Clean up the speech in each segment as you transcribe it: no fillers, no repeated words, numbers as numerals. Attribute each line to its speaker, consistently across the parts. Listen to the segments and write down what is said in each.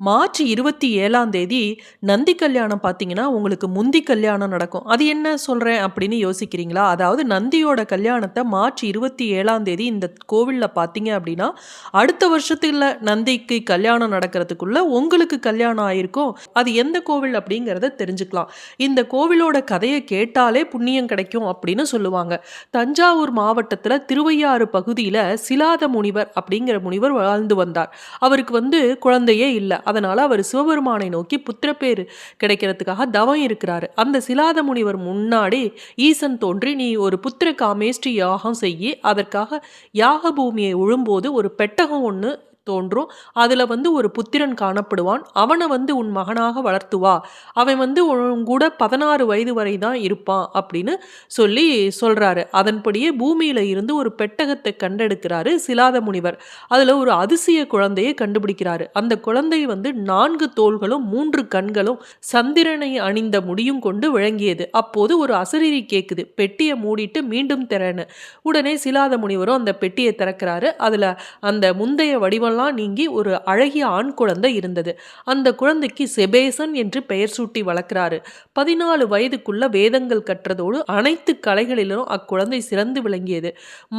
Speaker 1: March 27ஆம் தேதி நந்தி கல்யாணம் பார்த்தீங்கன்னா, உங்களுக்கு முந்தி கல்யாணம் நடக்கும். அது என்ன சொல்றேன் அப்படின்னு யோசிக்கிறீங்களா? அதாவது நந்தியோட கல்யாணத்த மார்ச் 27ஆம் தேதி இந்த கோவில்ல பார்த்தீங்க அப்படின்னா, அடுத்த வருஷத்துல நந்திக்கு கல்யாணம் நடக்கிறதுக்குள்ள உங்களுக்கு கல்யாணம் ஆயிருக்கும். அது எந்த கோவில் அப்படிங்கிறத தெரிஞ்சுக்கலாம். இந்த கோவிலோட கதைய கேட்டாலே புண்ணியம் கிடைக்கும் அப்படின்னு சொல்லுவாங்க. தஞ்சாவூர் மாவட்டத்துல திருவையாறு பகுதியில சிலாத முனிவர் அப்படிங்கிற முனிவர் வாழ்ந்து வந்தார். அவருக்கு குழந்தையே இல்ல. அதனால அவர் சிவபெருமானை நோக்கி புத்திரப்பேறு கிடைக்கிறதுக்காக தவம் இருக்கிறாரு. அந்த சிலாத முனிவர் முன்னாடி ஈசன் தோன்றி, நீ ஒரு புத்திர காமேஷ்டி யாகம் செய்யி, அதற்காக யாக பூமியை உழும்போது ஒரு பெட்டகம் ஒண்ணு தோன்றும். அதுல ஒரு புத்திரன் காணப்படுவான். அவனை உன் மகனாக வளர்த்து வா. அவன் உன் கூட 16 வயது வரை தான் இருப்பான் அப்படின்னு சொல்லி சொல்றாரு. அதன்படியே பூமியில இருந்து ஒரு பெட்டகத்தை கண்டெடுக்கிறாரு சிலாத முனிவர். அதுல ஒரு அதிசய குழந்தையை கண்டுபிடிக்கிறாரு. அந்த குழந்தை 4 தோள்களும் 3 கண்களும் சந்திரனை அணிந்த முடியும் கொண்டு விளங்கியது. அப்போது ஒரு அசரீரி கேக்குது, பெட்டியை மூடிட்டு மீண்டும் திறன்னு. உடனே சிலாத முனிவரும் அந்த பெட்டியை திறக்கிறாரு. அதுல அந்த முந்தைய வடிவெல்லாம் நீங்கி ஒரு அழகிய ஆண் குழந்தை இருந்தது. அந்த குழந்தைக்கு செபேசன் என்று பெயர் சூட்டி வளர்க்கிறாரு. 14 வயதுக்குள்ள வேதங்கள் கற்றதோடு அனைத்து கலைகளிலும் அக்குழந்தை சிறந்து விளங்கியது.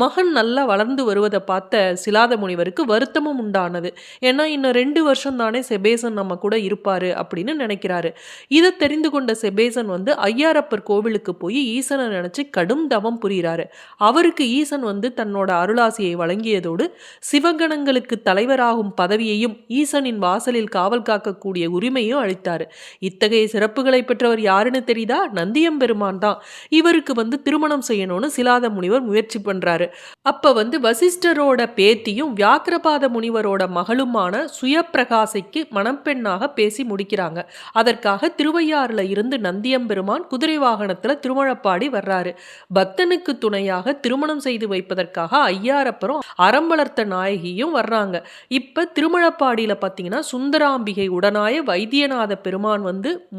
Speaker 1: மகன் நல்லா வளர்ந்து வருவதை பார்த்த சிலாத முனிவருக்கு வருத்தமும் உண்டானது. ஏன்னா இன்னும் 2 வருஷம் தானே செபேசன் நம்ம கூட இருப்பாரு அப்படின்னு நினைக்கிறாரு. இதை தெரிந்து கொண்ட செபேசன் ஐயாரப்பர் கோவிலுக்கு போய் ஈசனை நினைச்சு கடும் தவம் புரிகிறாரு. அவருக்கு ஈசன் தன்னோட அருளாசியை வழங்கியதோடு சிவகணங்களுக்கு தலைவராகும் பதவியையும் ஈசனின் வாசலில் காவல் காக்கக்கூடிய உரிமையும் அளித்தாரு. இத்தகைய சிறப்புகளை பெற்றவர் யாருன்னு தெரியுதா? நந்தியம்பெருமான் தான். இவருக்கு திருமணம் செய்யணும்னு சிலாத முனிவர் முயற்சி பண்றாரு. அப்ப வசிஷ்டரோட பேத்தியும் வியாக்கிரபாத முனிவரோட மகளுமான சுயப்பிரகாசைக்கு மணப்பெண்ணாக பேசி முடிக்கிறாங்க. அதற்காக திருவையாறுல இருந்து நந்தியம்பெருமான் குதிரை வாகனத்துல திருமழப்பாடி வர்றாரு. பக்தனுக்கு துணையாக திருமணம் செய்து வைப்பதற்காக ஐயாரப்பரும் அறம் வளர்த்த நாயகியும் வர்றாங்க. இப்ப திருமழப்பாடியில பாத்தீங்கன்னா சுந்தராம்பிகை உடனாய வைத்தியநாத பெருமான்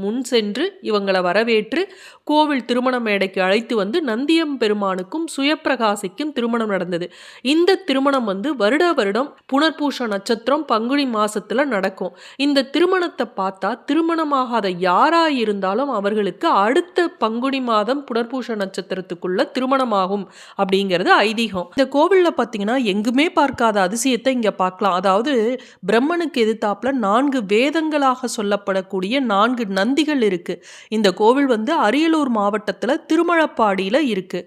Speaker 1: முன் சென்று இவங்களை வரவேற்று கோவில் திருமண மேடைக்கு அழைத்து நந்தியம்பெருமானுக்கும் சுயப்பிரகாசிக்கும் திருமணம் நடந்தது. இந்த திருமணம் வருட வருடம் புனர்பூஷ நட்சத்திரம் பங்குனி மாசத்துல நடக்கும். இந்த திருமணத்தை பார்த்தா திருமணமாகாத யாரா இருந்தாலும் அவர்களுக்கு அடுத்த பங்குனி மாதம் புனர்பூஷ நட்சத்திரத்துக்குள்ள திருமணமாகும் அப்படிங்கிறது ஐதீகம். இந்த கோவில்ல பாத்தீங்கன்னா எங்குமே பார்க்காத அதிசயத்தை இங்க பார்க்கலாம். அதாவது பிரம்மனுக்கு எதிர்த்தாப்புல 4 வேதங்களாக சொல்லப்படக்கூடிய 4 நந்திகள் இருக்கு. இந்த கோவில் அரியலூர் மாவட்டத்துல திருமழப்பாடியில இருக்கு.